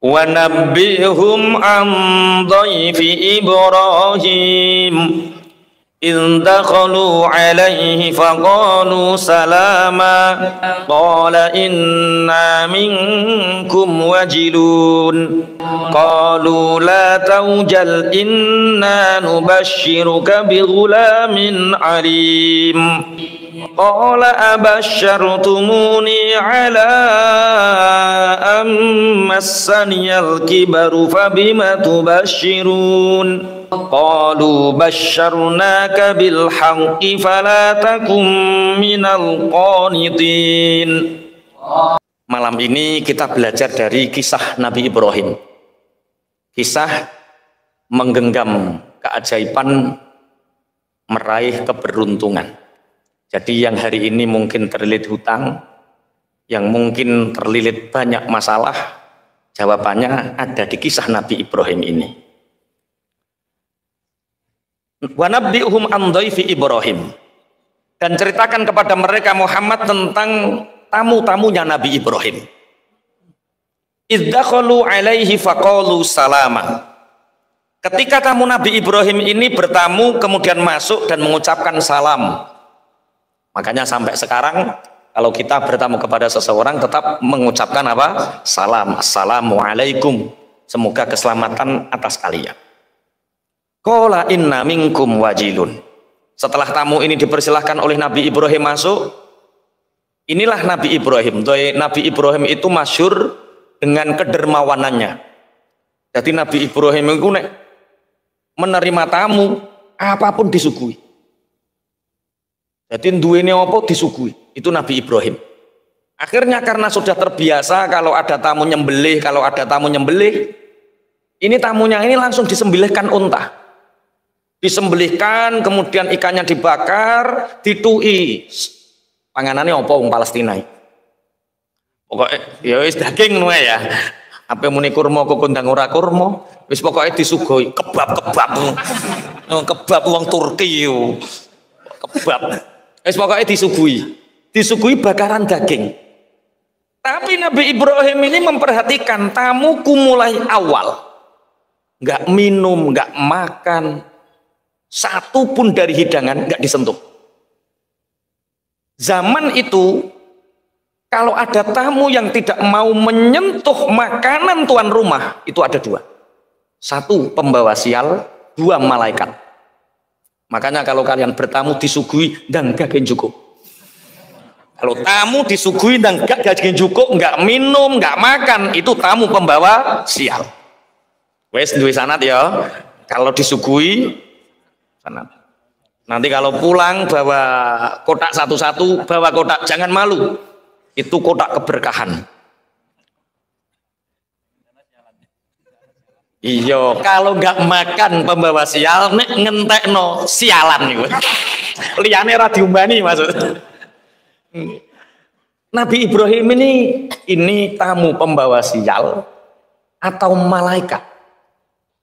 Wa nabbihum an dhaifi Ibrahim إذ دخلوا عليه فقالوا سلاما قال إنا منكم وجلون قالوا لا توجل إنا نبشرك بغلام عليم قال أبشرتموني على أن مسني الكبر فبم تبشرون قالوا بشرناك بالحق فلا تكن minal qanitin. Malam ini kita belajar dari kisah Nabi Ibrahim, kisah menggenggam keajaiban meraih keberuntungan. Jadi yang hari ini mungkin terlilit hutang, yang mungkin terlilit banyak masalah, jawabannya ada di kisah Nabi Ibrahim ini. Wa nabbi'hum an dhaifi Ibrahim, dan ceritakan kepada mereka Muhammad tentang tamu-tamunya Nabi Ibrahim. Idz dakhalu alaihi faqalu salama. Ketika tamu Nabi Ibrahim ini bertamu kemudian masuk dan mengucapkan salam. Makanya sampai sekarang kalau kita bertamu kepada seseorang tetap mengucapkan apa? Salam. Assalamualaikum. Semoga keselamatan atas kalian. Qala inna minkum wajilun. Setelah tamu ini dipersilahkan oleh Nabi Ibrahim masuk, inilah Nabi Ibrahim. Nabi Ibrahim itu masyhur dengan kedermawanannya. Jadi Nabi Ibrahim itu menerima tamu apapun disuguhi. Jadi duwene apa disuguhi. Itu Nabi Ibrahim. Akhirnya karena sudah terbiasa kalau ada tamu nyembelih, ini tamunya ini langsung disembelihkan unta. Disembelihkan, kemudian ikannya dibakar, ditui. Panganannya apa wong Palestina? Pokoknya ya wis daging ngono ya. Apa muni kurma kok kondang ora kurma, wis pokoknya disuguhi kebab-kebab. Kebab wong Turki yo. Kebab. Wis pokoknya disuguhi bakaran daging. Tapi Nabi Ibrahim ini memperhatikan tamuku mulai awal. Enggak minum, enggak makan, satu pun dari hidangan enggak disentuh. Zaman itu kalau ada tamu yang tidak mau menyentuh makanan tuan rumah, itu ada dua. Satu pembawa sial, dua malaikat. Makanya kalau kalian bertamu disuguhi dan gageng cukup. Kalau tamu disuguhi dan gageng cukup, enggak minum, enggak makan, itu tamu pembawa sial. Wes duwe sanad ya. Kalau disuguhi sanad. Nanti kalau pulang bawa kotak satu-satu, bawa kotak, jangan malu. Itu kotak keberkahan. Iya, kalau nggak makan pembawa sial, nek ngentekno sialan nih. Liane ra diumbani maksud. Nabi Ibrahim ini tamu pembawa sial atau malaikat?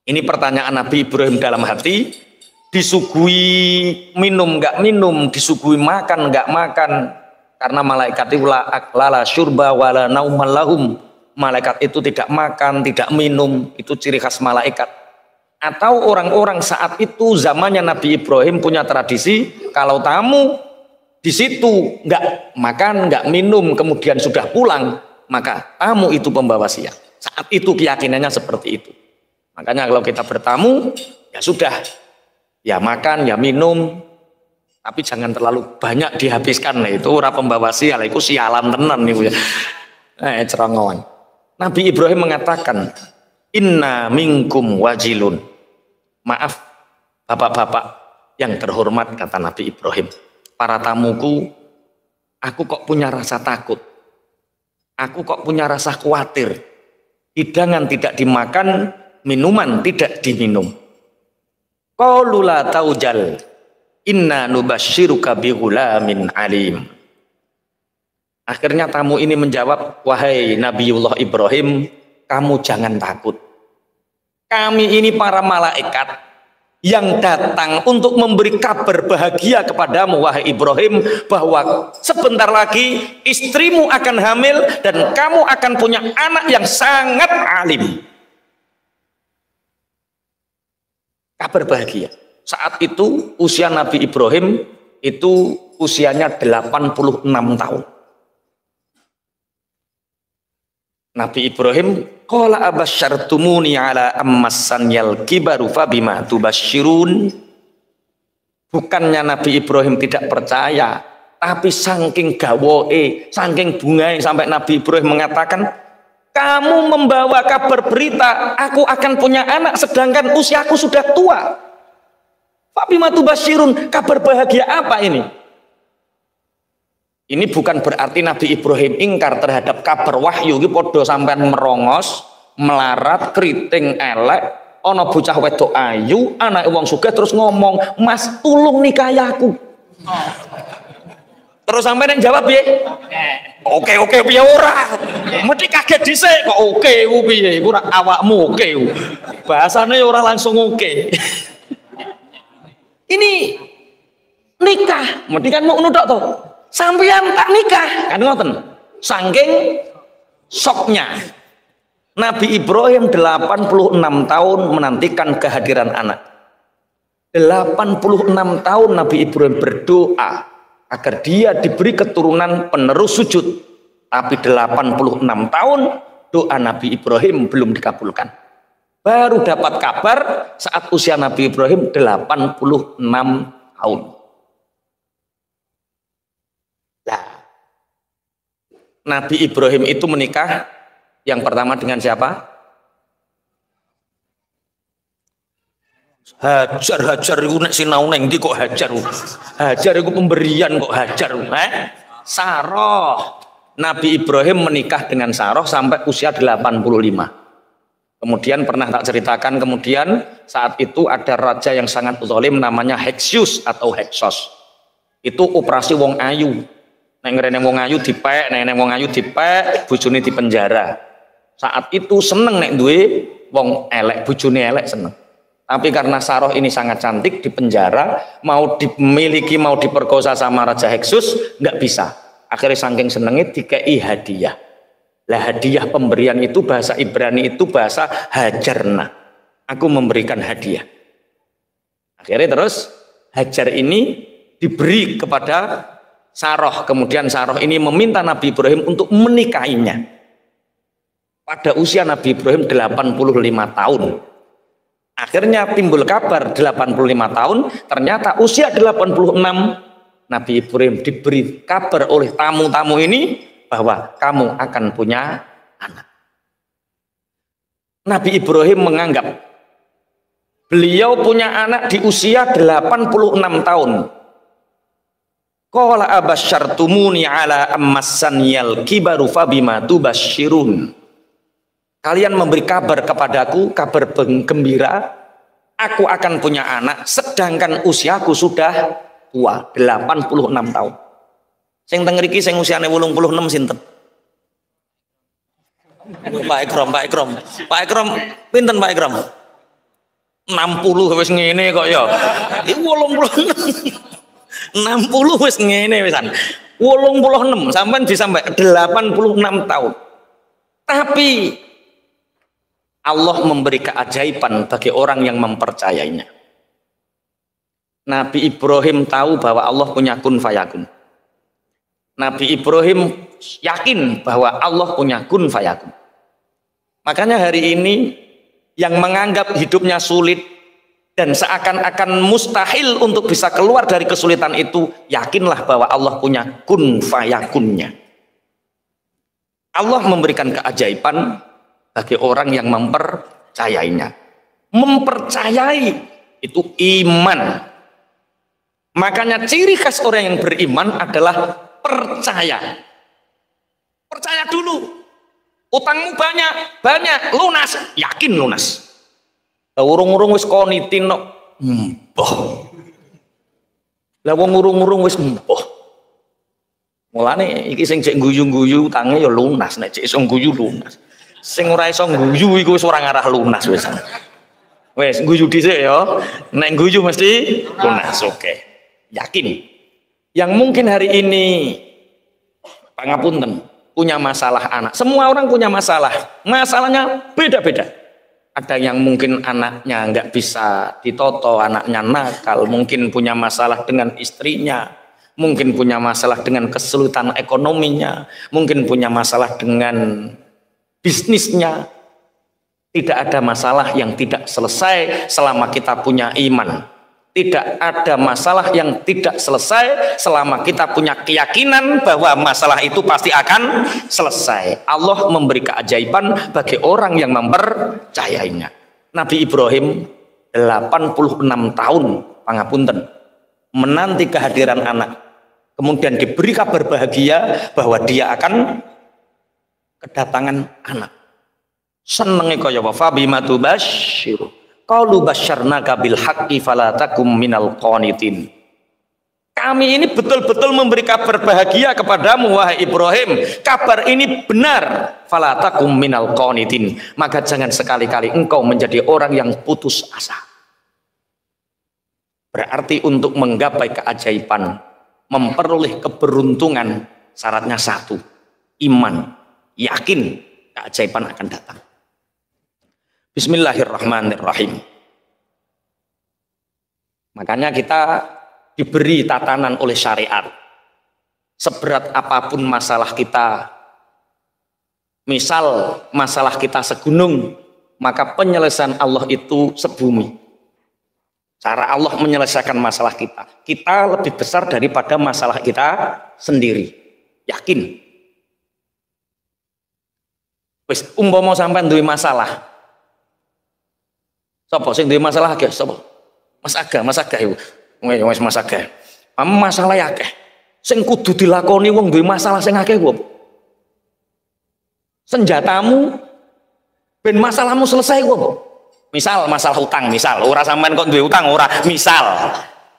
Ini pertanyaan Nabi Ibrahim dalam hati. Disuguhi minum nggak minum, disuguhi makan nggak makan, karena malaikat itu lala syurba wala nauman lahum. Malaikat itu tidak makan, tidak minum, itu ciri khas malaikat. Atau orang-orang saat itu zamannya Nabi Ibrahim punya tradisi, kalau tamu di situ nggak makan, nggak minum, kemudian sudah pulang, maka tamu itu pembawa sial. Saat itu keyakinannya seperti itu. Makanya kalau kita bertamu, ya sudah, ya makan, ya minum, tapi jangan terlalu banyak dihabiskan. Nah, itu ora pembawa sial, itu sialan tenan nih. Cerongoan. Nabi Ibrahim mengatakan, inna minkum wajilun. Maaf bapak-bapak yang terhormat, kata Nabi Ibrahim, para tamuku, aku kok punya rasa takut, aku kok punya rasa khawatir. Hidangan tidak dimakan, minuman tidak diminum. Qalu la taujal, inna nubashiruka bighulamin alim. Akhirnya tamu ini menjawab, wahai Nabiullah Ibrahim, kamu jangan takut. Kami ini para malaikat yang datang untuk memberi kabar bahagia kepadamu wahai Ibrahim, bahwa sebentar lagi istrimu akan hamil dan kamu akan punya anak yang sangat alim. Kabar bahagia. Saat itu usia Nabi Ibrahim itu usianya 86 tahun. Nabi Ibrahim, qala abasyartumuni ala ammassanyal kibaru fabima tubasyirun. Bukannya Nabi Ibrahim tidak percaya, tapi saking gawoe, saking bungai sampai Nabi Ibrahim mengatakan, kamu membawa kabar berita aku akan punya anak sedangkan usiaku sudah tua. Fabima tubasyirun, kabar bahagia apa ini? Ini bukan berarti Nabi Ibrahim ingkar terhadap kabar wahyu iki padha sampean merongos, melarat, keriting elek, ana bocah wedok ayu, anake wong sugih terus ngomong, "Mas, tulung nikahi aku." Terus sampean yang jawab piye? Oke piye ora? Mesti kaget dhisik kok oke ku piye? Iku ora awakmu oke. Bahasane ora langsung oke. Ini nikah, mesti kan mau nudok to. Sampeyan tak nikah kan ngoten, saking soknya. Nabi Ibrahim 86 tahun menantikan kehadiran anak. 86 tahun Nabi Ibrahim berdoa agar dia diberi keturunan penerus sujud, tapi 86 tahun doa Nabi Ibrahim belum dikabulkan. Baru dapat kabar saat usia Nabi Ibrahim 86 tahun. Nabi Ibrahim itu menikah yang pertama dengan siapa? Hajar itu nek sinau neng ndi kok Hajar. Hajar itu pemberian kok Hajar. Sarah. Nabi Ibrahim menikah dengan Sarah sampai usia 85. Kemudian pernah tak ceritakan, kemudian saat itu ada raja yang sangat zalim namanya Heksius atau Heksos. Itu operasi wong ayu. Neng wong ayu dipek, neng wong ayu dipek, bojone dipenjara. Saat itu seneng nek duwe wong elek, bojone elek seneng. Tapi karena Sarah ini sangat cantik, dipenjara, mau dimiliki, mau diperkosa sama Raja Heksus, nggak bisa. Akhirnya saking senengnya dikei hadiah. Lah hadiah pemberian itu bahasa Ibrani itu bahasa hajarna. Aku memberikan hadiah. Akhirnya terus Hajar ini diberi kepada Sarah, kemudian Sarah ini meminta Nabi Ibrahim untuk menikahinya. Pada usia Nabi Ibrahim 85 tahun. Akhirnya timbul kabar 85 tahun, ternyata usia 86 Nabi Ibrahim diberi kabar oleh tamu-tamu ini bahwa kamu akan punya anak. Nabi Ibrahim menganggap beliau punya anak di usia 86 tahun. Qala abasyartumuni ala ammassanyal kibaru fabima tubasyirun. Kalian memberi kabar kepadaku, kabar gembira, aku akan punya anak sedangkan usiaku sudah tua, 86 tahun. Sing teng mriki sing usiane 86 sinten? Pak Ikram pinten Pak Ikram? 60 wis ngene kok ya. Iki 86. 60 wis ngene wisan. 86 sampean bisa sampai 86 tahun. Tapi Allah memberi keajaiban bagi orang yang mempercayainya. Nabi Ibrahim tahu bahwa Allah punya kun fayakun. Nabi Ibrahim yakin bahwa Allah punya kun fayakun. Makanya hari ini yang menganggap hidupnya sulit dan seakan-akan mustahil untuk bisa keluar dari kesulitan itu, yakinlah bahwa Allah punya kun fayakunnya. Allah memberikan keajaiban bagi orang yang mempercayainya. Mempercayai itu iman. Makanya ciri khas orang yang beriman adalah percaya. Percaya dulu. Utangmu banyak, lunas, yakin lunas. Urung-urung wis konitin no, mbah. Lah wong urung-urung wis mbah. Mulane iki sing cek guyu-guyu utange ya lunas, nek cek iso guyu lunas. Sing ora iso guyu iku wis ora ngarah lunas wis. Wes guyu dhisik ya. Nek guyu mesti lunas. Oke. Yakin. Yang mungkin hari ini pangapunten punya masalah anak. Semua orang punya masalah. Masalahnya beda-beda. Ada yang mungkin anaknya nggak bisa ditoto, anaknya nakal, mungkin punya masalah dengan istrinya, mungkin punya masalah dengan kesulitan ekonominya, mungkin punya masalah dengan bisnisnya. Tidak ada masalah yang tidak selesai selama kita punya iman. Tidak ada masalah yang tidak selesai selama kita punya keyakinan bahwa masalah itu pasti akan selesai. Allah memberi keajaiban bagi orang yang mempercayainya. Nabi Ibrahim 86 tahun pangapunten menanti kehadiran anak. Kemudian diberi kabar bahagia bahwa dia akan kedatangan anak. Senenge kaya wa fa bima tubasyiru. Qalu basyarnaka bil haqqi fala takum minal qanitin. Kami ini betul-betul memberi kabar bahagia kepadamu wahai Ibrahim. Kabar ini benar. Fala takum minal qanitin. Maka jangan sekali-kali engkau menjadi orang yang putus asa. Berarti untuk menggapai keajaiban, memperoleh keberuntungan, syaratnya satu, iman, yakin keajaiban akan datang. Bismillahirrahmanirrahim. Makanya kita diberi tatanan oleh syariat. Seberat apapun masalah kita, misal masalah kita segunung, maka penyelesaian Allah itu sebumi. Cara Allah menyelesaikan masalah kita, kita lebih besar daripada masalah kita sendiri. Yakin. Wis umpama sampean duwe masalah, sapa sing duwe masalah akeh sapa? Mas Aga iku. Wis Mas Aga. Masalah akeh. Sing kudu dilakoni wong duwe masalah sing akeh ku. Senjatamu ben masalahmu selesai ku apa? Misal masalah hutang, misal ora sampean kok duwe hutang ora, misal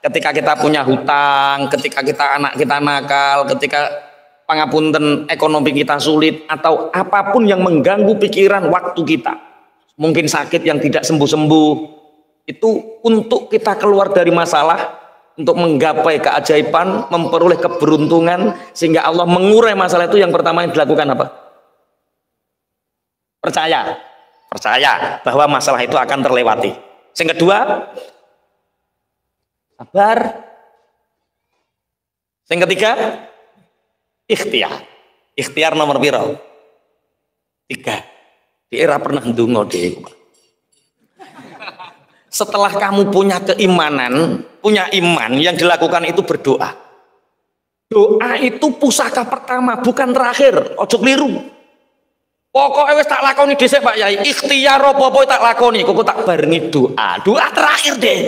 ketika kita punya hutang, ketika anak kita nakal, ketika pangapunten ekonomi kita sulit atau apapun yang mengganggu pikiran waktu kita. Mungkin sakit yang tidak sembuh-sembuh, itu untuk kita keluar dari masalah, untuk menggapai keajaiban, memperoleh keberuntungan, sehingga Allah mengurai masalah itu. Yang pertama yang dilakukan apa? Percaya bahwa masalah itu akan terlewati. Yang kedua, sabar. Yang ketiga, ikhtiar nomor piro? 3. Di era pernah ndonga deh. Setelah kamu punya keimanan, punya iman, yang dilakukan itu berdoa. Doa itu pusaka pertama, bukan terakhir. Ojo keliru. Pokoknya wis tak lakoni dhisik Pak Yai. Ikhtiar apa-apa tak lakoni, kok tak barengi doa. Doa terakhir deh.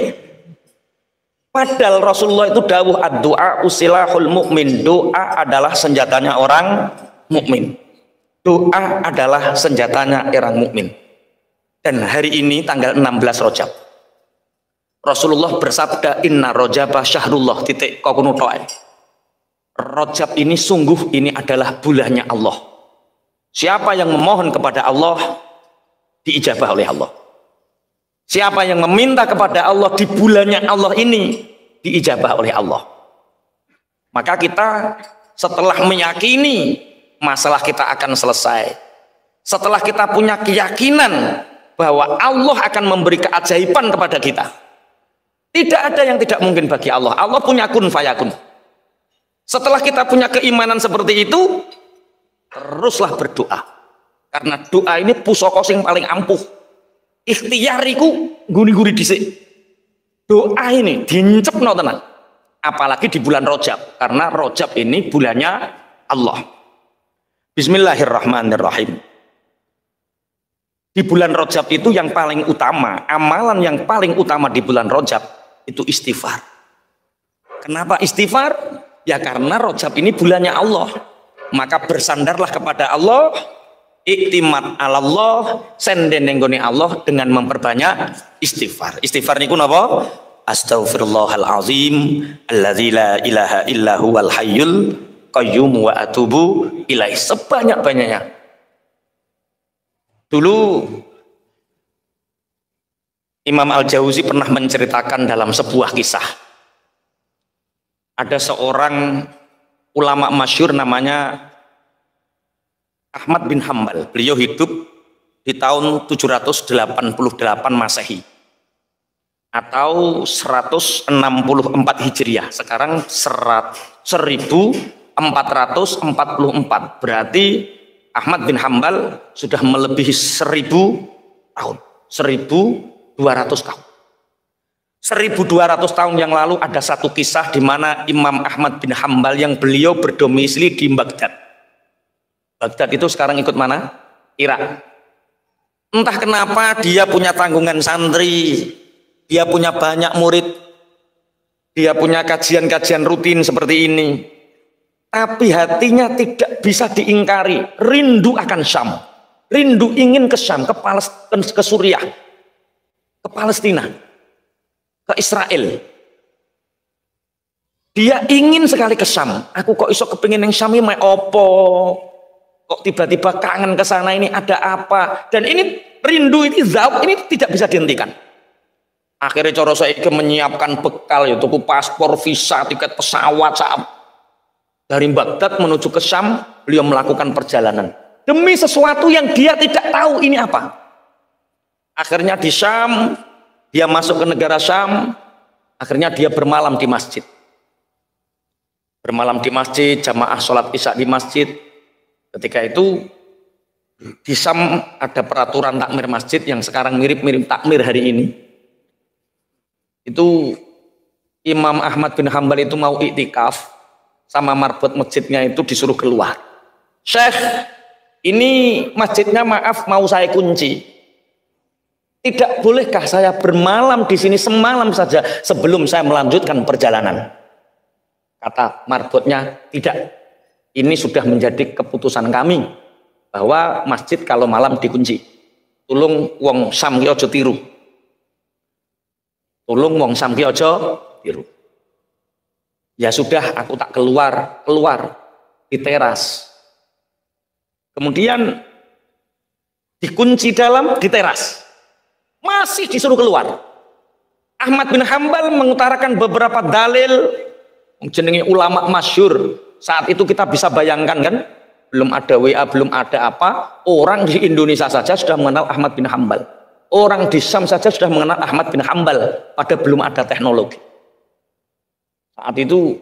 Padahal Rasulullah itu dawuh ad-du'a usilahul mukmin. Doa adalah senjatanya orang mukmin. Doa adalah senjatanya orang mukmin. Dan hari ini tanggal 16 Rajab, Rasulullah bersabda inna rajaba syahrullah titik kokunu to'e. Rajab ini sungguh ini adalah bulannya Allah. Siapa yang memohon kepada Allah diijabah oleh Allah. Siapa yang meminta kepada Allah di bulannya Allah ini diijabah oleh Allah. Maka kita setelah meyakini masalah kita akan selesai, setelah kita punya keyakinan bahwa Allah akan memberi keajaiban kepada kita, tidak ada yang tidak mungkin bagi Allah. Allah punya kun fayakun. Setelah kita punya keimanan seperti itu, teruslah berdoa, karena doa ini pusaka sing paling ampuh. Ikhtiariku guni-guni dhisik. Doa ini dincepno tenan, apalagi di bulan Rajab, karena Rajab ini bulannya Allah. Bismillahirrahmanirrahim. Di bulan Rajab itu yang paling utama, amalan yang paling utama di bulan Rajab itu istighfar. Kenapa istighfar? Ya karena Rajab ini bulannya Allah. Maka bersandarlah kepada Allah, iktimat Allah, senden nenggone Allah dengan memperbanyak istighfar. Istighfar niku napa? Astaghfirullahalazim alladzi la ilaha illa huwal hayyul qayyum wa atubu ilaih, sebanyak-banyaknya. Dulu Imam Al-Jauzi pernah menceritakan dalam sebuah kisah. Ada seorang ulama masyhur namanya Ahmad bin Hambal. Beliau hidup di tahun 788 Masehi atau 164 Hijriah. Sekarang 1444. Berarti Ahmad bin Hambal sudah melebihi 1000 tahun. 1200 tahun. 1200 tahun yang lalu ada satu kisah di mana Imam Ahmad bin Hambal yang beliau berdomisili di Baghdad. Baghdad itu sekarang ikut mana? Irak. Entah kenapa dia punya tanggungan santri, dia punya banyak murid, dia punya kajian-kajian rutin seperti ini. Tapi hatinya tidak bisa diingkari, rindu akan Syam. Rindu ingin ke Syam, ke Suriah, ke Palestina, ke Israel. Dia ingin sekali ke Syam. Aku kok iso kepingin yang Syam ini opo? Kok tiba-tiba kangen ke sana, ini ada apa? Dan ini rindu ini zauq ini tidak bisa dihentikan. Akhirnya coro saiki menyiapkan bekal ya, tuku paspor, visa, tiket pesawat dari Baghdad menuju ke Syam. Beliau melakukan perjalanan demi sesuatu yang dia tidak tahu ini apa. Akhirnya di Syam, dia masuk ke negara Syam. Akhirnya dia bermalam di masjid. Bermalam di masjid, jamaah sholat isya di masjid. Ketika itu di Syam ada peraturan takmir masjid yang sekarang mirip-mirip takmir hari ini. Itu Imam Ahmad bin Hambal itu mau iktikaf, sama marbot masjidnya itu disuruh keluar. Syekh, ini masjidnya maaf mau saya kunci. Tidak bolehkah saya bermalam di sini semalam saja sebelum saya melanjutkan perjalanan? Kata marbotnya, tidak. Ini sudah menjadi keputusan kami bahwa masjid kalau malam dikunci. Tulung wong Syam ki aja tiru. Tulung wong Syam ki aja tiru. Ya sudah, aku tak keluar di teras. Kemudian dikunci di teras. Masih disuruh keluar. Ahmad bin Hambal mengutarakan beberapa dalil jenenge ulama masyhur. Saat itu kita bisa bayangkan kan, belum ada WA, belum ada apa, orang di Indonesia saja sudah mengenal Ahmad bin Hambal. Orang di Syam saja sudah mengenal Ahmad bin Hambal, padahal belum ada teknologi. Saat itu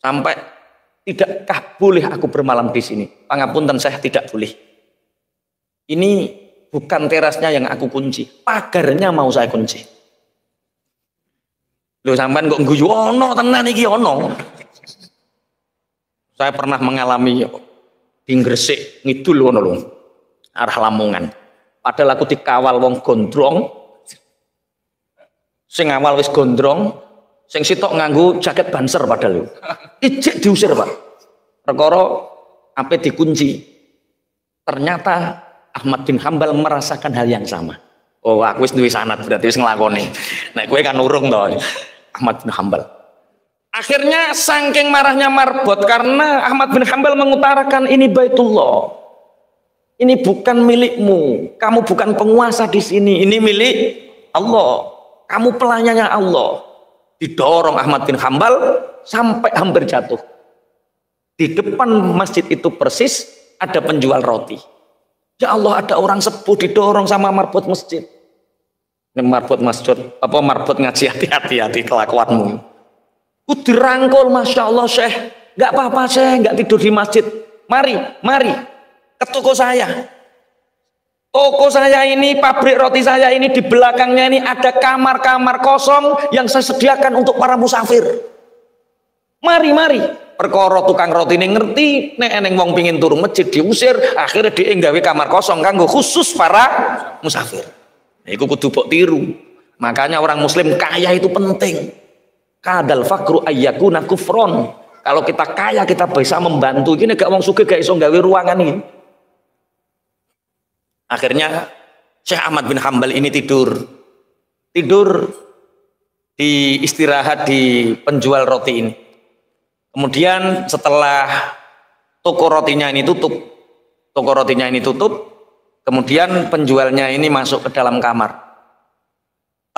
sampai, tidakkah boleh aku bermalam di sini? Pangapunten, saya tidak boleh. Ini bukan terasnya yang aku kunci, pagarnya mau saya kunci. Loh sampean kok guyu ono tenan iki ono. Saya pernah mengalami di Gresik ngidul ngono lho, arah Lamongan. Padahal aku dikawal wong gondrong. Sing awal wis gondrong, sing sitok nganggo jaket banser padahal lho. Ijik diusir, Pak. Perkara ape dikunci. Ternyata Ahmad bin Hambal merasakan hal yang sama. Oh, aku wis duwe sanad berarti wis nglakoni. Nek kowe kan urung to. Ahmad bin Hambal. Akhirnya saking marahnya marbot karena Ahmad bin Hambal mengutarakan ini Baitullah. Ini bukan milikmu. Kamu bukan penguasa di sini. Ini milik Allah. Kamu pelayannya Allah. Didorong Ahmad bin Hambal sampai hampir jatuh. Di depan masjid itu persis ada penjual roti. Ya Allah, ada orang sepuh didorong sama marbot masjid. Ini marbot masjid, apa marbot ngaji, hati-hati kelakuanmu. Dirangkul, Masya Allah Syekh, nggak apa-apa Syekh, nggak tidur di masjid. Mari ke toko saya. Toko saya ini, pabrik roti saya ini, di belakangnya ini ada kamar-kamar kosong yang saya sediakan untuk para musafir. Mari. Perkara tukang roti ini ngerti, nek eneng wong pingin turu masjid diusir, akhirnya dia nggawe kamar kosong kanggo khusus para musafir. Iku kudu mbok tiru. Makanya orang muslim kaya itu penting. Kadal fakru ayyakuna kufron. Kalau kita kaya kita bisa membantu. Ini gak wong sugih gak iso gawe ruangan ini. Akhirnya Syekh Ahmad bin Hambal ini tidur di istirahat di penjual roti ini. Kemudian setelah toko rotinya ini tutup, kemudian penjualnya ini masuk ke dalam kamar.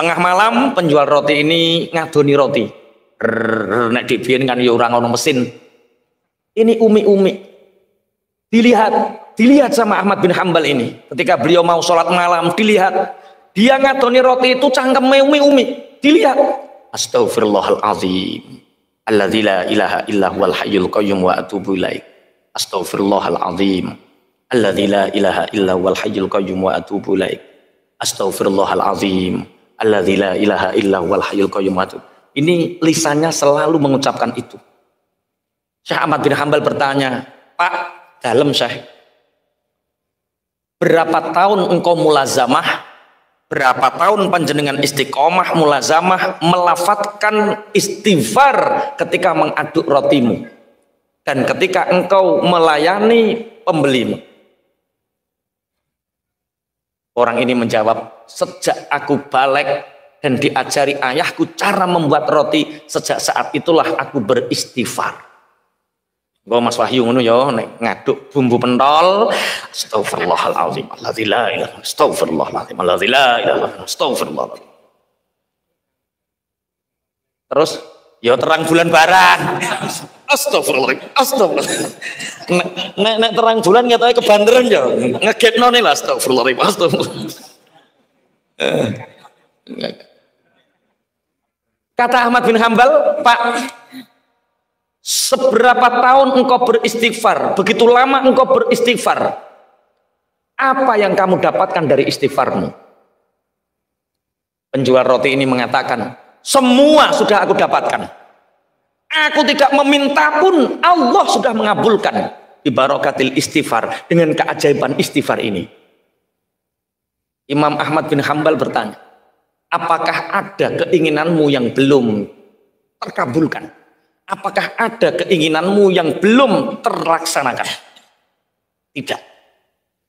Tengah malam penjual roti ini ngadoni roti. Nek dibiyen kan ya ora ono mesin. Ini umi-umi. Dilihat sama Ahmad bin Hambal ini. Ketika beliau mau sholat malam, dilihat. Dia ngadoni roti itu cangkeme umi-umi. Dilihat. Astaghfirullahaladzim. Alladzi la ilaha illa huwal hayyul qayyum wa atubu ilaik. Astaghfirullahaladzim. Alladzi la ilaha illa huwal hayyul qayyum wa atubu ilaik. Astaghfirullahaladzim. Alladzi la ilaha illa huwal hayyul qayyum wa atubu. Ini lisannya selalu mengucapkan itu. Syekh Ahmad bin Hambal bertanya, Pak, dalam Syekh, berapa tahun engkau mulazamah, berapa tahun panjenengan istiqomah mulazamah melafatkan istighfar ketika mengaduk rotimu dan ketika engkau melayani pembelimu? Orang ini menjawab, sejak aku balik dan diajari ayahku cara membuat roti, sejak saat itulah aku beristighfar. Gua Mas Wahyu ngono ya, nek ngaduk bumbu pentol, astagfirullahalazim, alladzi la ilaha, astagfirullahalazim, alladzi la ilaha, astagfirullahalazim. Terus ya terang bulan barang. Astagfirullahalazim, astagfirullahalazim. Nek terang bulan ngetake kebanderan ya, ngegetno nih lah astagfirullahalazim, astagfirullahalazim. Kata Ahmad bin Hambal, Pak, seberapa tahun engkau beristighfar, begitu lama engkau beristighfar, apa yang kamu dapatkan dari istighfarmu? Penjual roti ini mengatakan, semua sudah aku dapatkan. Aku tidak meminta pun, Allah sudah mengabulkan. Ibarakatil istighfar, dengan keajaiban istighfar ini. Imam Ahmad bin Hambal bertanya, apakah ada keinginanmu yang belum terkabulkan? Apakah ada keinginanmu yang belum terlaksanakan? Tidak.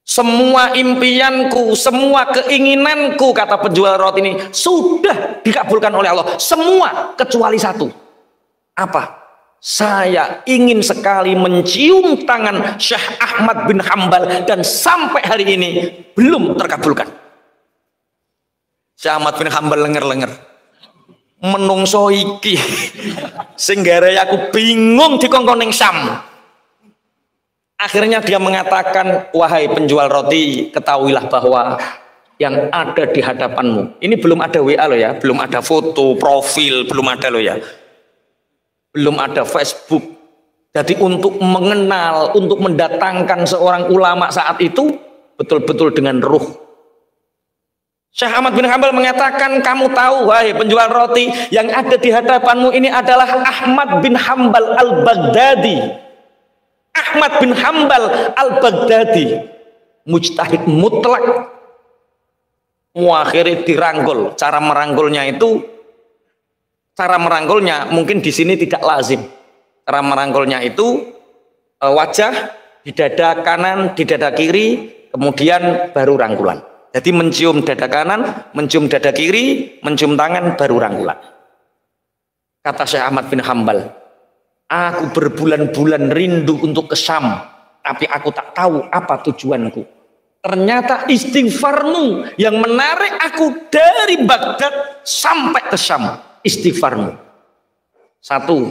Semua impianku, semua keinginanku, kata penjual roti ini, sudah dikabulkan oleh Allah. Semua kecuali satu. Apa? Saya ingin sekali mencium tangan Syekh Ahmad bin Hambal dan sampai hari ini belum terkabulkan. Syekh Ahmad bin Hambal lenger-lenger, menungso iki sing gare aku bingung dikongkon ning Syam. Akhirnya dia mengatakan, wahai penjual roti, ketahuilah bahwa yang ada di hadapanmu, ini belum ada WA loh ya, belum ada foto profil, belum ada loh ya, belum ada Facebook. Jadi untuk mengenal, untuk mendatangkan seorang ulama saat itu betul-betul dengan ruh. Syekh Ahmad bin Hambal mengatakan, kamu tahu wahai penjual roti, yang ada di hadapanmu ini adalah Ahmad bin Hambal al-Baghdadi. Ahmad bin Hambal al-Baghdadi, mujtahid mutlak, muakhiri dirangkul. Cara merangkulnya mungkin di sini tidak lazim. Cara merangkulnya itu wajah, di dada kanan, di dada kiri, kemudian baru rangkulan. Jadi mencium dada kanan, mencium dada kiri, mencium tangan, baru rangkulan. Kata Syekh Ahmad bin Hambal, aku berbulan-bulan rindu untuk ke Syam, tapi aku tak tahu apa tujuanku. Ternyata istighfarmu yang menarik aku dari Baghdad sampai ke Syam. Istighfarmu. Satu,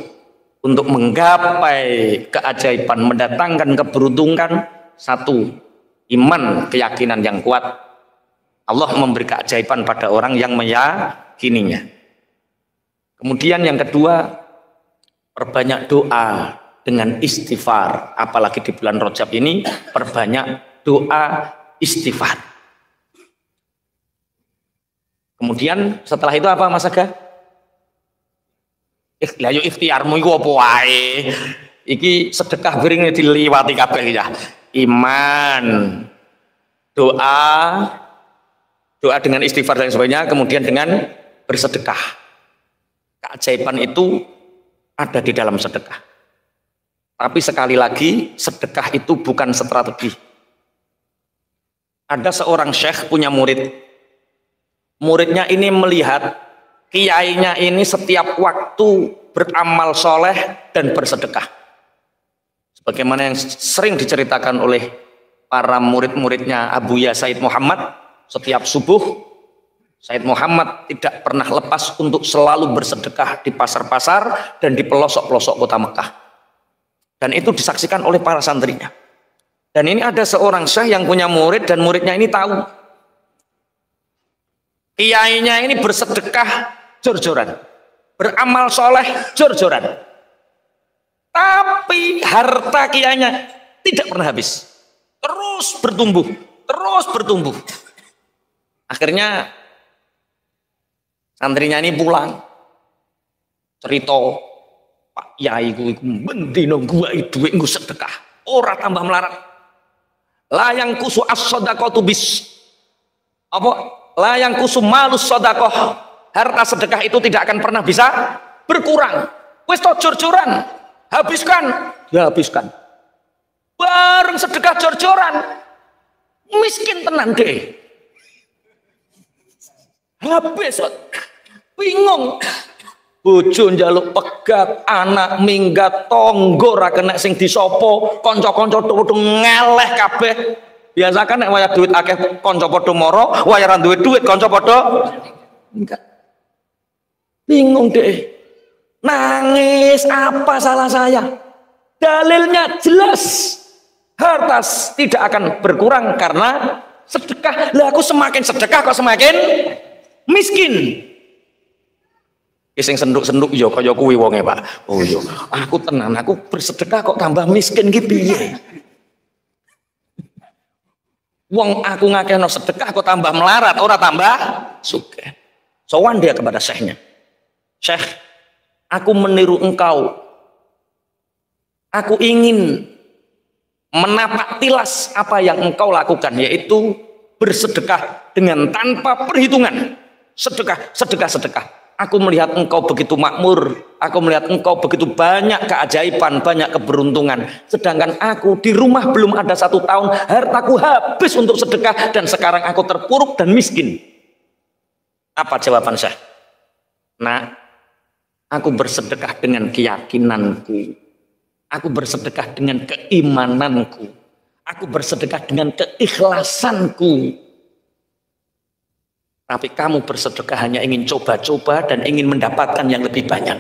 untuk menggapai keajaiban, mendatangkan keberuntungan. Satu, iman, keyakinan yang kuat. Allah memberi keajaiban pada orang yang meyakininya. Kemudian yang kedua, perbanyak doa dengan istighfar. Apalagi di bulan Rajab ini, perbanyak doa istighfar. Kemudian setelah itu apa Mas Aga? Layu ikhtiarmu iku apa wae? Iki sedekah bering diliwati kabeh ya. Iman, doa dengan istighfar dan sebagainya, kemudian dengan bersedekah. Keajaiban itu ada di dalam sedekah. Tapi sekali lagi, sedekah itu bukan strategi. Ada seorang syekh punya murid. Muridnya ini melihat kiainya ini setiap waktu beramal soleh dan bersedekah. Sebagaimana yang sering diceritakan oleh para murid-muridnya Abu Ya Said Muhammad, setiap subuh Said Muhammad tidak pernah lepas untuk selalu bersedekah di pasar-pasar dan di pelosok-pelosok kota Mekah. Dan itu disaksikan oleh para santrinya. Dan ini ada seorang syekh yang punya murid dan muridnya ini tahu. Kiainya ini bersedekah jor-joran, beramal soleh jor-joran. Tapi harta kiainya tidak pernah habis. Terus bertumbuh, terus bertumbuh. Akhirnya santrinya ini pulang cerita, Pak Yai ku iku mendino gua duit nggo sedekah ora tambah melarat. Layang kusu as-shadaqatu bis apa? Layang kusu malus shadaqah. Harta sedekah itu tidak akan pernah bisa berkurang. Wis to jor-joran, habiskan, ya habiskan. Bareng sedekah jor-joran, miskin tenan deh. Habis, bingung. Bojo njaluk pegat, anak minggat, tonggo ra kena sing disopo, kanca-kanca padha ngeleh kabeh. Biasa kan nek wayah duit akeh kanca padha mara, wayah ra duwe duit kanca padha enggak. Bingung deh. Nangis, apa salah saya? Dalilnya jelas. Harta tidak akan berkurang karena sedekah. Lah aku semakin sedekah kok semakin miskin. Sing senduk-senduk ya kaya kuwi wonge, Pak. Oh iya, aku tenan, aku bersedekah kok tambah miskin ki piye? Wong aku ngakehno sedekah kok tambah melarat, ora tambah sugih. Sowan dia kepada syekhnya. Syekh, aku meniru engkau. Aku ingin menapak tilas apa yang engkau lakukan, yaitu bersedekah dengan tanpa perhitungan. Sedekah, sedekah, sedekah. Aku melihat engkau begitu makmur, aku melihat engkau begitu banyak keajaiban, banyak keberuntungan. Sedangkan aku di rumah belum ada 1 tahun, hartaku habis untuk sedekah dan sekarang aku terpuruk dan miskin. Apa jawaban saya? Nah, aku bersedekah dengan keyakinanku. Aku bersedekah dengan keimananku. Aku bersedekah dengan keikhlasanku. Tapi kamu bersedekah hanya ingin coba-coba dan ingin mendapatkan yang lebih banyak.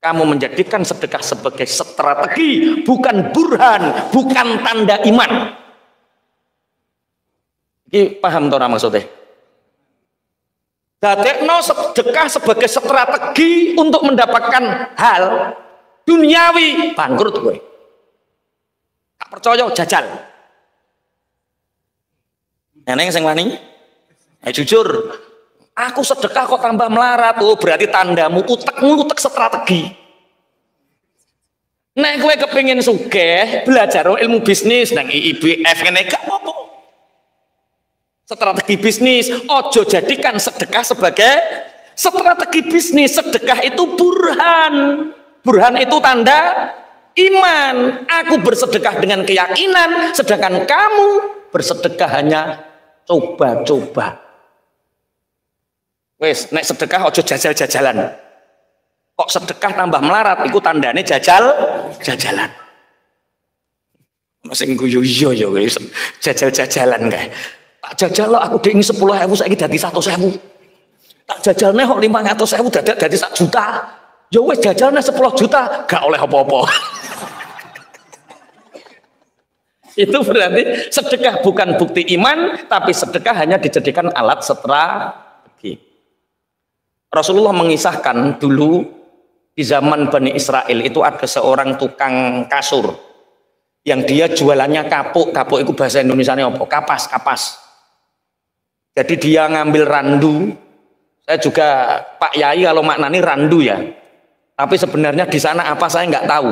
Kamu menjadikan sedekah sebagai strategi, bukan burhan, bukan tanda iman. Ini paham toh maksudnya? Dadekno sedekah sebagai strategi untuk mendapatkan hal duniawi, bangkrut gue. Tak percaya jajal. Neneng sing wani? Jujur, aku sedekah kok tambah melarat. Oh, berarti tandamu utek strategi. Nek gue kepingin sugih, belajar ilmu bisnis nang IIBF ngene gak apa-apa. Strategi bisnis, ojo jadikan sedekah sebagai strategi bisnis. Sedekah itu burhan. Burhan itu tanda iman. Aku bersedekah dengan keyakinan, sedangkan kamu bersedekah hanya coba-coba. Wes, nek sedekah ojo jajal-jajalan. Kok sedekah tambah melarat, itu tandanya jajal-jajalan. Masing guyu yo guys, jajal-jajalan kae. Tak jajal lo aku diingi 10.000 saiki dadi 100.000. Tak jajalne kok 500.000 dadi 1 juta. Ya wis jajalne 10 juta, gak oleh apa-apa. Itu berarti sedekah bukan bukti iman, tapi sedekah hanya dijadikan alat strategi. Rasulullah mengisahkan dulu di zaman Bani Israel itu ada seorang tukang kasur yang dia jualannya kapuk. Kapuk itu bahasa Indonesianya apa? Kapas, kapas. Jadi dia ngambil randu. Saya juga Pak Yai kalau maknani randu ya. Tapi sebenarnya di sana apa saya nggak tahu.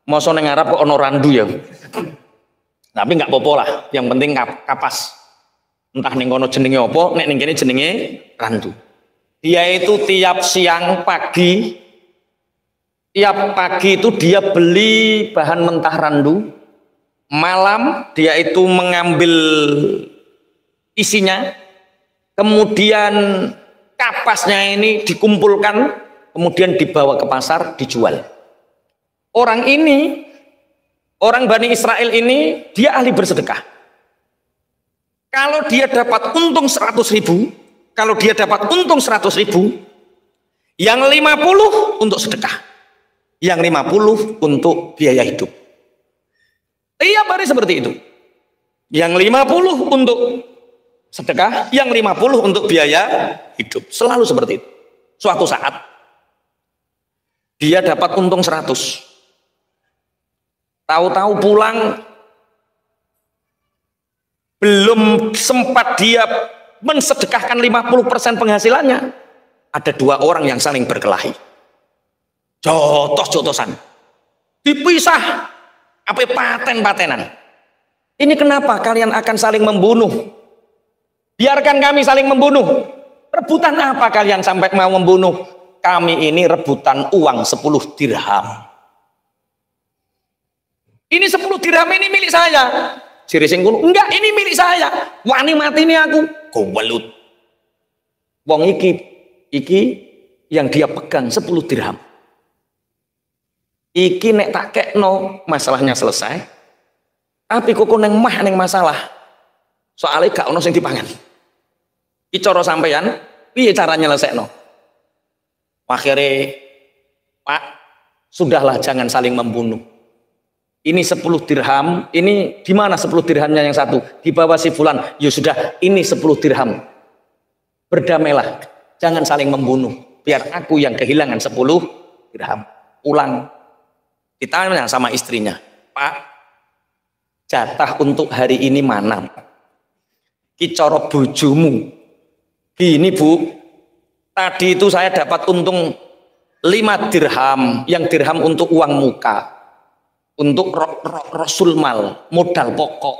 Mosok nang Arab kok ono randu ya. Tapi nggak apa-apa lah. Yang penting kapas. Entah ning kono jenenge apa, nek ning kene jenenge randu. Dia itu tiap siang pagi, tiap pagi itu dia beli bahan mentah randu. Malam dia itu mengambil isinya, kemudian kapasnya ini dikumpulkan, kemudian dibawa ke pasar dijual. Orang ini, orang Bani Israel ini, dia ahli bersedekah. Kalau dia dapat untung 100.000, kalau dia dapat untung 100.000, yang 50 untuk sedekah, yang 50 untuk biaya hidup. Tiap hari seperti itu. Yang 50 untuk sedekah, yang 50 untuk biaya hidup. Selalu seperti itu. Suatu saat dia dapat untung 100. Tahu-tahu pulang, belum sempat dia mensedekahkan 50% penghasilannya, ada 2 orang yang saling berkelahi. Jotos-jotosan. Dipisah. Apa paten-patenan. Ini kenapa kalian akan saling membunuh? Biarkan kami saling membunuh. Rebutan apa kalian sampai mau membunuh? Kami ini rebutan uang 10 dirham. Ini 10 dirham ini milik saya. Siri sing kuno, enggak, ini milik saya. Wani mati ini aku. Gowelut. Wong iki yang dia pegang 10 dirham. Iki nek tak kekno masalahnya selesai. Tapi kok neng mah neng masalah. Soalnya gak ono sing dipangan. Iki cara sampeyan piye cara nyelesekno? Akhirnya, Pak, sudahlah jangan saling membunuh. Ini 10 dirham, ini di mana 10 dirhamnya yang satu? Di bawah si fulan. Ya sudah, ini 10 dirham. Berdamailah, jangan saling membunuh. Biar aku yang kehilangan 10 dirham. Pulang, ditanya sama istrinya, Pak, jatah untuk hari ini mana? Ki cara bojomu. Gini Bu, tadi itu saya dapat untung 5 dirham, yang dirham untuk uang muka, untuk rasul mal, modal pokok.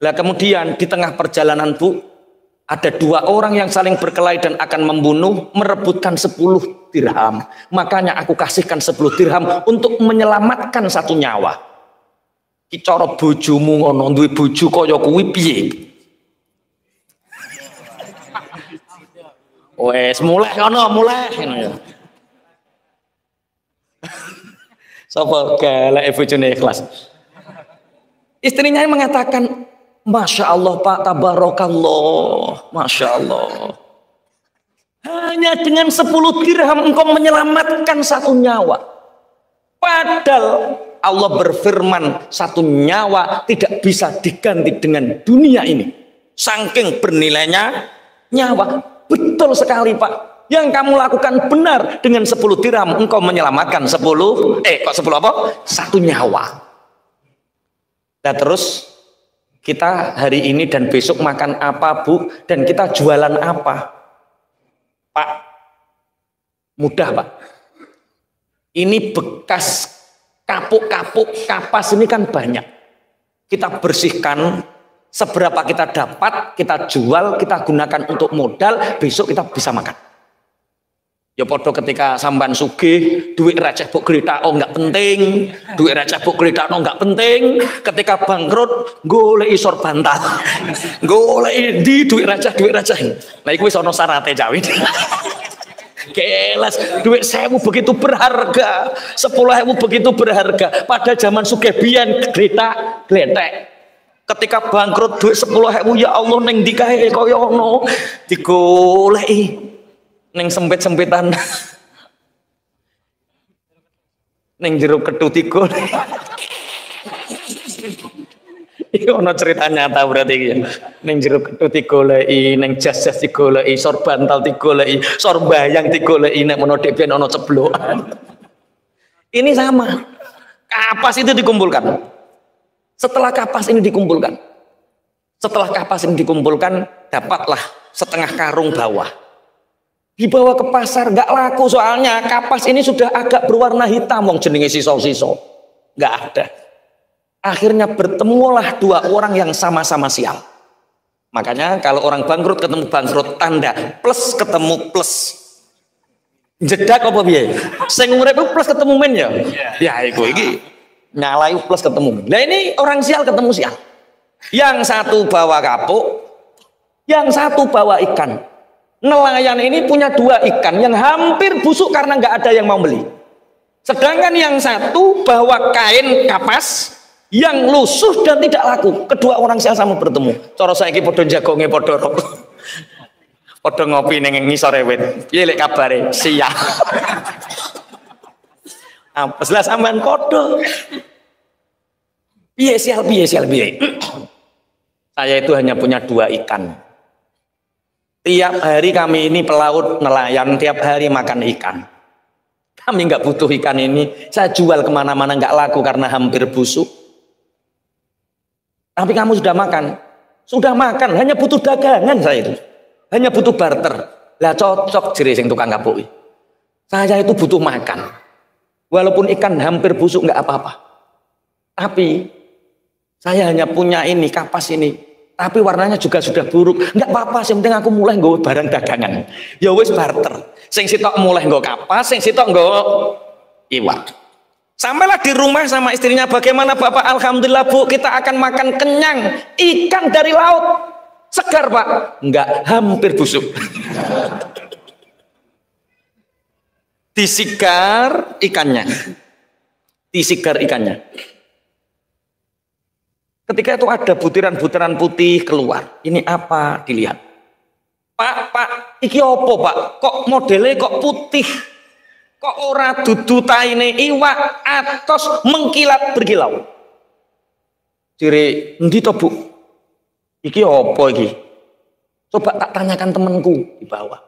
Lah kemudian di tengah perjalanan Bu, ada 2 orang yang saling berkelahi dan akan membunuh, merebutkan 10 dirham. Makanya aku kasihkan 10 dirham untuk menyelamatkan 1 nyawa. Ki cara bojomu ngono, duwe bojo kaya kuwi piye? Wes mulai kono, mulai. Sapa galak bojone ikhlas. Istrinya mengatakan, Masya Allah Pak, tabarakallah, Masya Allah. Hanya dengan 10 dirham engkau menyelamatkan 1 nyawa. Padahal Allah berfirman 1 nyawa tidak bisa diganti dengan dunia ini. Saking bernilainya nyawa. Betul sekali Pak. Yang kamu lakukan benar, dengan 10 dirham engkau menyelamatkan 10 apa? 1 nyawa. Nah terus kita hari ini dan besok makan apa Bu? Dan kita jualan apa? Pak, mudah Pak. Ini bekas kapuk-kapuk kapas ini kan banyak. Kita bersihkan. Seberapa kita dapat, kita jual, kita gunakan untuk modal, besok kita bisa makan. Ya podo ketika samban sugih, duit receh buk gerita oh nggak penting, duit receh buk gerita oh nggak penting. Ketika bangkrut, golek isor bantal, golek di duit receh. Nah iku wis ono syarate Jawi. Kelas duit 1.000 begitu berharga, 10.000 begitu berharga. Pada zaman sugih biyen gerita gletek. Ketika bangkrut duit 10.000, ya Allah neng dikae kaya ono digoleki neng sempit-sempitan neng jero ketut iku. Iki ono cerita nyata berarti iki. Neng jero ketut digoleki, neng jas-jas digoleki, sor bantal digoleki, sor bayang digoleki, nek menawa dhek ben ono ceblokan. Ini sama. Kapas itu dikumpulkan. Setelah kapas ini dikumpulkan, dapatlah setengah karung bawah. Dibawa ke pasar, nggak laku soalnya kapas ini sudah agak berwarna hitam, wong jenenge siso-siso, nggak ada. Akhirnya bertemulah 2 orang yang sama-sama sial. Makanya kalau orang bangkrut ketemu bangkrut, tanda plus ketemu plus. Jedak apa piye? Sing urip plus ketemu men ya. Ya iku iki. Nyalai plus ketemu. Nah ini orang sial ketemu sial. Yang satu bawa kapuk, yang satu bawa ikan. Nelayan ini punya 2 ikan yang hampir busuk karena nggak ada yang mau beli. Sedangkan yang satu bawa kain kapas, yang lusuh dan tidak laku. Kedua orang sama bertemu. Cara saiki padha jagonge padha padha ngopi ning ngisore wit. Piye lek kabare? Siap. Apes lah sampean padha. Piye sial piye. Saya itu hanya punya 2 ikan. Tiap hari kami ini pelaut nelayan, tiap hari makan ikan. Kami nggak butuh ikan ini, saya jual kemana-mana nggak laku karena hampir busuk. Tapi kamu sudah makan, hanya butuh dagangan saya itu, hanya butuh barter. Lah cocok jere sing tukang kapuk. Saya itu butuh makan, walaupun ikan hampir busuk nggak apa-apa. Tapi saya hanya punya ini kapas ini, tapi warnanya juga sudah buruk. Nggak apa-apa, yang penting aku mulai nggawe barang dagangan. Ya wis barter. Sing sitok mulai nggawe kapas, sing sitok nggawe iwak. Sampailah di rumah sama istrinya, bagaimana Bapak? Alhamdulillah Bu, kita akan makan kenyang. Ikan dari laut. Segar Pak? Enggak, hampir busuk. Disigar ikannya. Ketika itu ada butiran-butiran putih keluar. Ini apa? Dilihat. Pak, iki opo Pak? Kok modelnya kok putih? Kok ora dudu taine iwak atos mengkilat berkilau? Jere, endi to Bu? Iki opo iki? Coba tak tanyakan temanku di bawah.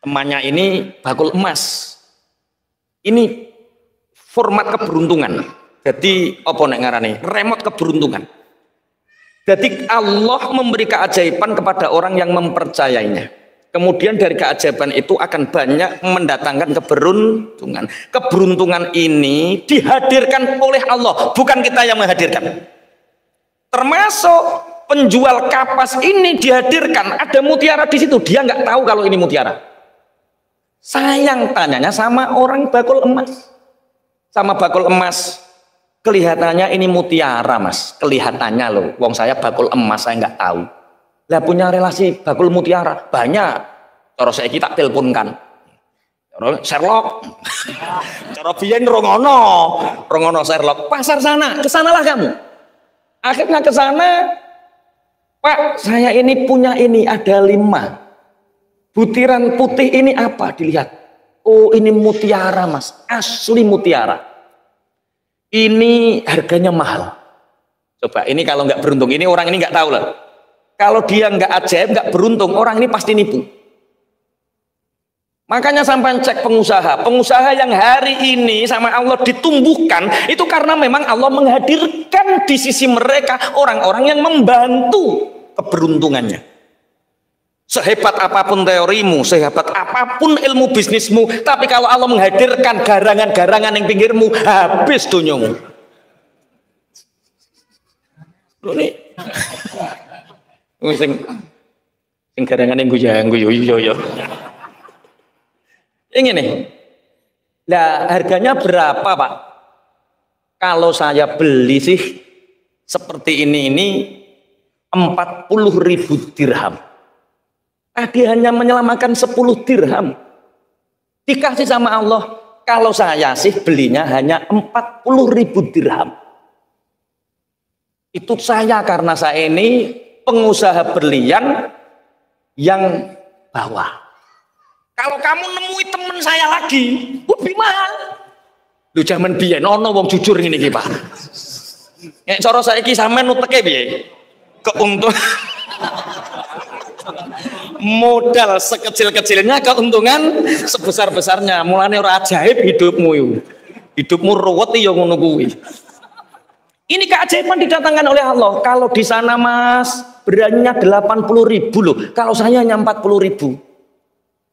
Temannya ini bakul emas. Ini format keberuntungan. Jadi apa nek ngarane? Remote keberuntungan. Jadi Allah memberi keajaiban kepada orang yang mempercayainya. Kemudian dari keajaiban itu akan banyak mendatangkan keberuntungan. Keberuntungan ini dihadirkan oleh Allah, bukan kita yang menghadirkan. Termasuk penjual kapas ini dihadirkan, ada mutiara di situ, dia nggak tahu kalau ini mutiara. Sayang tanyanya sama orang bakul emas. Sama bakul emas. Kelihatannya ini mutiara Mas, kelihatannya loh. Wong saya bakul emas, saya nggak tahu. Lah punya relasi bakul mutiara banyak. Cara saiki tak teleponkan. Cara Sherlock. Cara biyen rongono Sherlock. Pasar sana, kesanalah kamu. Akhirnya ke sana, Pak, saya ini punya ini ada 5. Butiran putih ini apa? Dilihat. Oh, ini mutiara Mas, asli mutiara. Ini harganya mahal. Coba ini kalau nggak beruntung, ini orang ini nggak tahu lah. Kalau dia nggak ajaib, nggak beruntung, orang ini pasti nipu. Makanya sampai cek pengusaha yang hari ini sama Allah ditumbuhkan, itu karena memang Allah menghadirkan di sisi mereka orang-orang yang membantu keberuntungannya. Sehebat apapun teorimu, sehebat apapun ilmu bisnismu, tapi kalau Allah menghadirkan garangan-garangan yang pinggirmu, habis dunyomu. Ini sing garangan yang guyu. Ini nih. Lah harganya berapa, Pak? Kalau saya beli sih seperti ini 40.000 dirham. Dia hanya menyelamatkan 10 dirham. Dikasih sama Allah. Kalau saya sih belinya hanya 40.000 dirham. Itu saya karena saya ini pengusaha berlian yang bawah. Kalau kamu nemui teman saya lagi, lebih mahal. Lu zaman biyen ono wong jujur ngene iki, Pak. Nek cara saiki sampean nuteke piye? Keuntungan modal sekecil-kecilnya, keuntungan sebesar-besarnya. Mulane ora ajaib hidupmu itu. Hidupmu ruwet ya ngono kuwi. Ini keajaiban didatangkan oleh Allah. Kalau di sana Mas, beraninya 80.000 loh. Kalau saya hanya 40.000.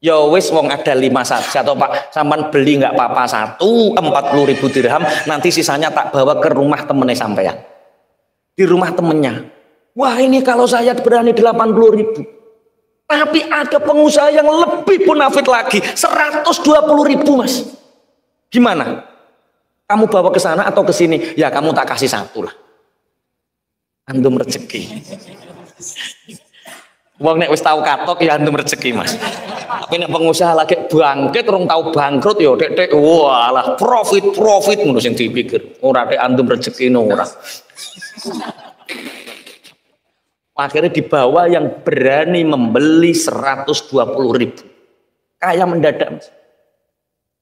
Ya wis wong ada 5 saja toh Pak. Sampean beli nggak apa-apa 40.000 dirham, nanti sisanya tak bawa ke rumah temennya sampean. Di rumah temennya. Wah, ini kalau saya berani 80.000. Tapi ada pengusaha yang lebih munafik lagi, 120.000 Mas. Gimana? Kamu bawa ke sana atau ke sini? Ya kamu tak kasih 1 lah. Antum rezeki. Wong nek wis tau katok ya antum rezeki Mas. Tapi nek pengusaha lagi bangkit rong tau bangkrut ya dek walah profit ngono sing dipikir. Ora tek antum rezekine ora. Akhirnya dibawa yang berani membeli 120.000. Kaya mendadak.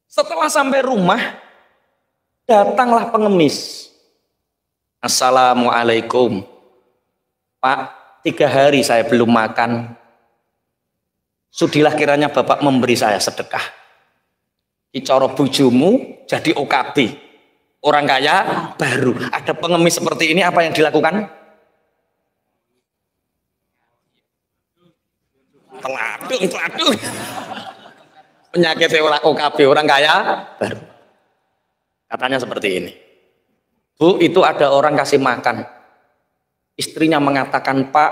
Setelah sampai rumah, datanglah pengemis. Assalamualaikum. Pak, 3 hari saya belum makan. Sudilah kiranya Bapak memberi saya sedekah. Cara bojomu jadi OKB. Orang kaya baru. Ada pengemis seperti ini, apa yang dilakukan? Teladung. Penyakit orang OKB, orang kaya baru. Katanya seperti ini. Bu, itu ada orang kasih makan. Istrinya mengatakan, Pak,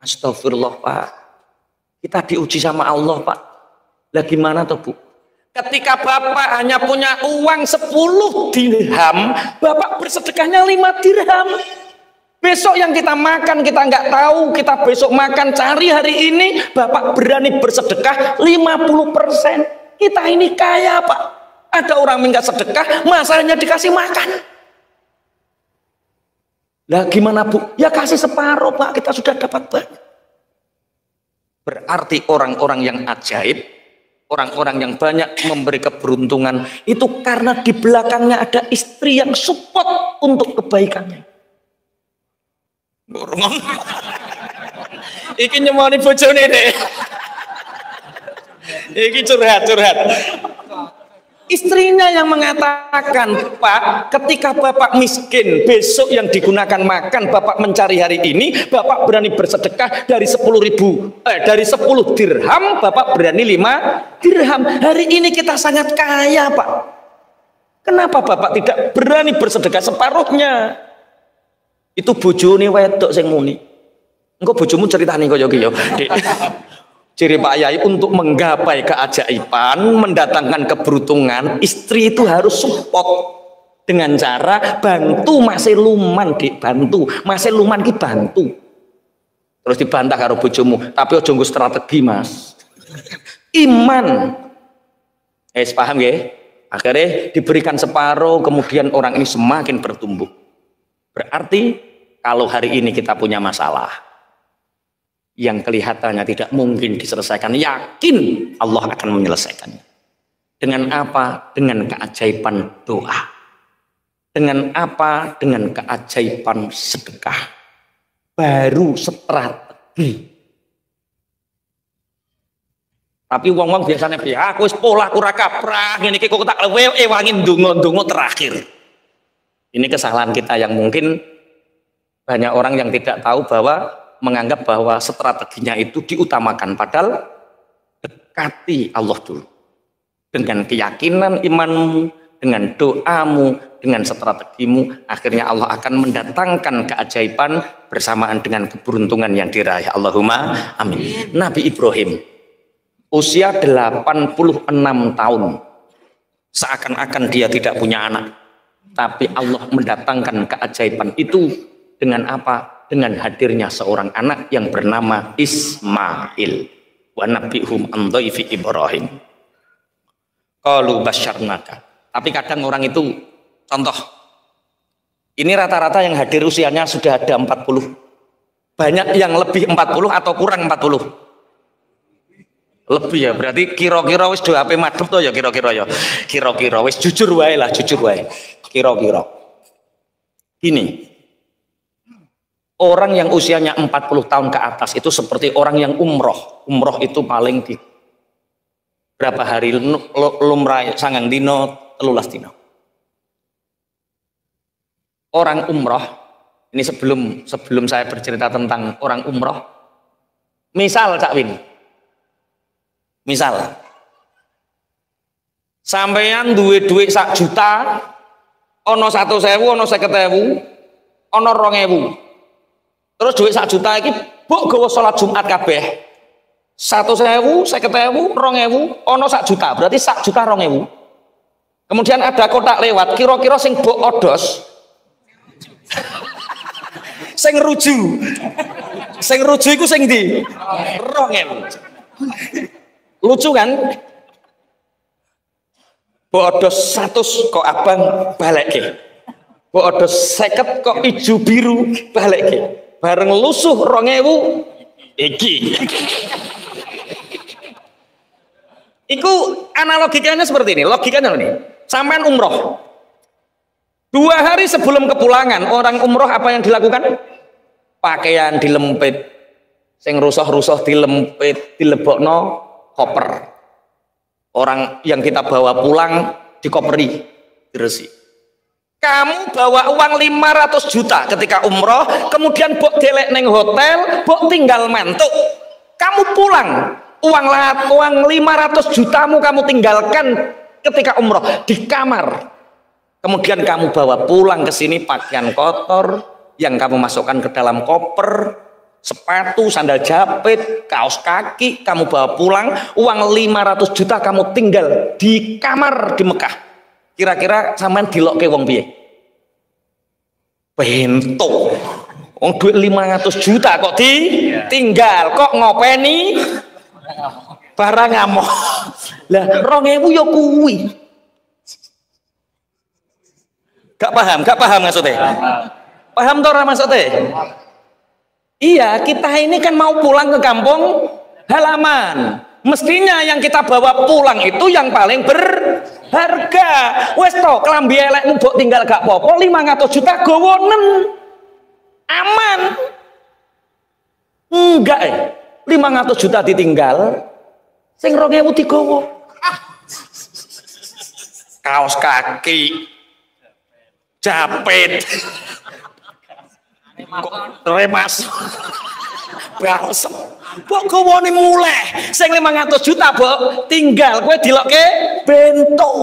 astagfirullah Pak. Kita diuji sama Allah Pak. Lah gimana tuh Bu? Ketika Bapak hanya punya uang 10 dirham, Bapak bersedekahnya 5 dirham. Besok yang kita makan kita nggak tahu, kita besok makan cari hari ini, Bapak berani bersedekah 50%. Kita ini kaya Pak. Ada orang minta sedekah, masalahnya dikasih makan. Lah gimana Bu? Ya kasih separuh Pak, kita sudah dapat banyak. Berarti orang-orang yang ajaib, orang-orang yang banyak memberi keberuntungan, itu karena di belakangnya ada istri yang support untuk kebaikannya. Iki nyemoni bojone deh. Iki curhat. Istrinya yang mengatakan, Pak, ketika Bapak miskin, besok yang digunakan makan, Bapak mencari hari ini, Bapak berani bersedekah dari 10 dirham, Bapak berani 5 dirham. Hari ini kita sangat kaya, Pak. Kenapa Bapak tidak berani bersedekah separuhnya? Itu bojone wedok sing muni. Engko bojomu ceritani kaya iki ya. Ciri Pak Yai untuk menggapai keajaiban, mendatangkan keberuntungan, istri itu harus support dengan cara bantu masih luman dibantu, masih luman ki bantu. Terus dibantah karo bojomu, tapi ojo nggo strategi, Mas. Iman. Paham nggih? Akhirnya diberikan separuh, kemudian orang ini semakin bertumbuh. Berarti kalau hari ini kita punya masalah yang kelihatannya tidak mungkin diselesaikan, yakin Allah akan menyelesaikannya. Dengan apa? Dengan keajaiban doa. Dengan apa? Dengan keajaiban sedekah. Baru strategi. Tapi wong-wong biasanya aku wis pola aku ora kaprah ngene iki kok tak wangi ndonga-ndonga terakhir. Ini kesalahan kita yang mungkin banyak orang yang tidak tahu bahwa menganggap bahwa strateginya itu diutamakan, padahal dekati Allah dulu. Dengan keyakinan imanmu, dengan doamu, dengan strategimu, akhirnya Allah akan mendatangkan keajaiban bersamaan dengan keberuntungan yang diraih. Allahumma amin. Nabi Ibrahim usia 86 tahun, seakan-akan dia tidak punya anak, tapi Allah mendatangkan keajaiban itu dengan apa? Dengan hadirnya seorang anak yang bernama Ismail. Wa nabihum an dhaifi Ibrahim. Qalu basyarnaka. Tapi kadang orang itu, contoh, ini rata-rata yang hadir usianya sudah ada 40. Banyak yang lebih 40 atau kurang 40? Lebih ya, berarti kira-kira wis do HP madhep to ya kira-kira ya. Kira-kira wis jujur wae lah, jujur wae. Kira-kira. Gini. Orang yang usianya 40 tahun ke atas itu seperti orang yang umroh. Umroh itu paling di berapa hari lumrah sangang dino 13 dino. Orang umroh, ini sebelum saya bercerita tentang orang umroh, misal Cak Win, misal sampeyan duwe duit 1 juta, ono 100.000, ono 50.000, ono 2.000. Terus duit 1 juta iki mbok gawa salat Jumat kabeh. 100.000, 50.000, 2.000, ono 1 juta, berarti 1 juta 2.000. Kemudian ada kotak lewat, kira-kira sing mbok odos sing ruju iku sing ndi? 2.000. Lucu kan? Bodo 100 kok abang balik ke. Bodo 50 kok ijo biru balik ke. Bareng lusuh 2000 iki. Iku analogikanya seperti ini. Logikanya ini. Sampean umroh. 2 hari sebelum kepulangan orang umroh apa yang dilakukan? Pakaian dilempit. Sing rusuh-rusuh dilempit, dilebokno koper. Orang yang kita bawa pulang dikoperi, diresi. Kamu bawa uang 500 juta ketika umroh, kemudian bok delek neng hotel, bok tinggal mantuk. Kamu pulang, uang 500 jutamu kamu tinggalkan ketika umroh di kamar. Kemudian kamu bawa pulang ke sini pakaian kotor yang kamu masukkan ke dalam koper. Sepatu, sandal jepit, kaos kaki kamu bawa pulang, uang 500 juta kamu tinggal di kamar di Mekah. Kira-kira sampean dilokke wong piye? Bento. Wong duit 500 juta kok ditinggal, kok ngopeni barang ngamuk. Lah 2000 ya kuwi. Gak paham maksudnya? Paham toh ora maksudnya? Iya, kita ini kan mau pulang ke kampung halaman. Mestinya yang kita bawa pulang itu yang paling berharga. Wes to, kelambi elekmu mbok tinggal gak apa-apa, 500 juta gowonen. Aman. Enggak 500 juta ditinggal, sing 2000 digowo. Kaos kaki, japit. Remas balsem kok gowone mulai sing 500 juta Bok tinggal kowe dilokke bento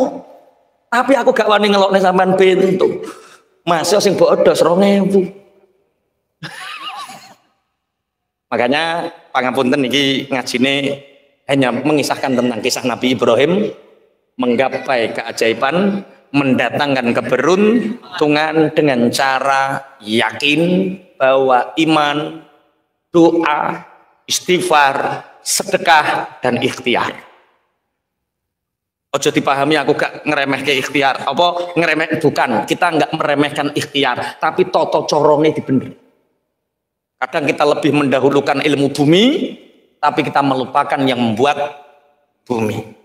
tapi aku gak wani ngelokne sampean bento masih sing bodos 2000. Makanya pangapunten iki ngajine hanya mengisahkan tentang kisah Nabi Ibrahim menggapai keajaiban, mendatangkan keberuntungan dengan cara yakin bahwa iman, doa, istighfar, sedekah, dan ikhtiar. Ojo dipahami aku gak ngeremeh ke ikhtiar. Apa ngeremeh? Bukan, kita nggak meremehkan ikhtiar, tapi toto corone dibener. Kadang kita lebih mendahulukan ilmu bumi, tapi kita melupakan yang membuat bumi.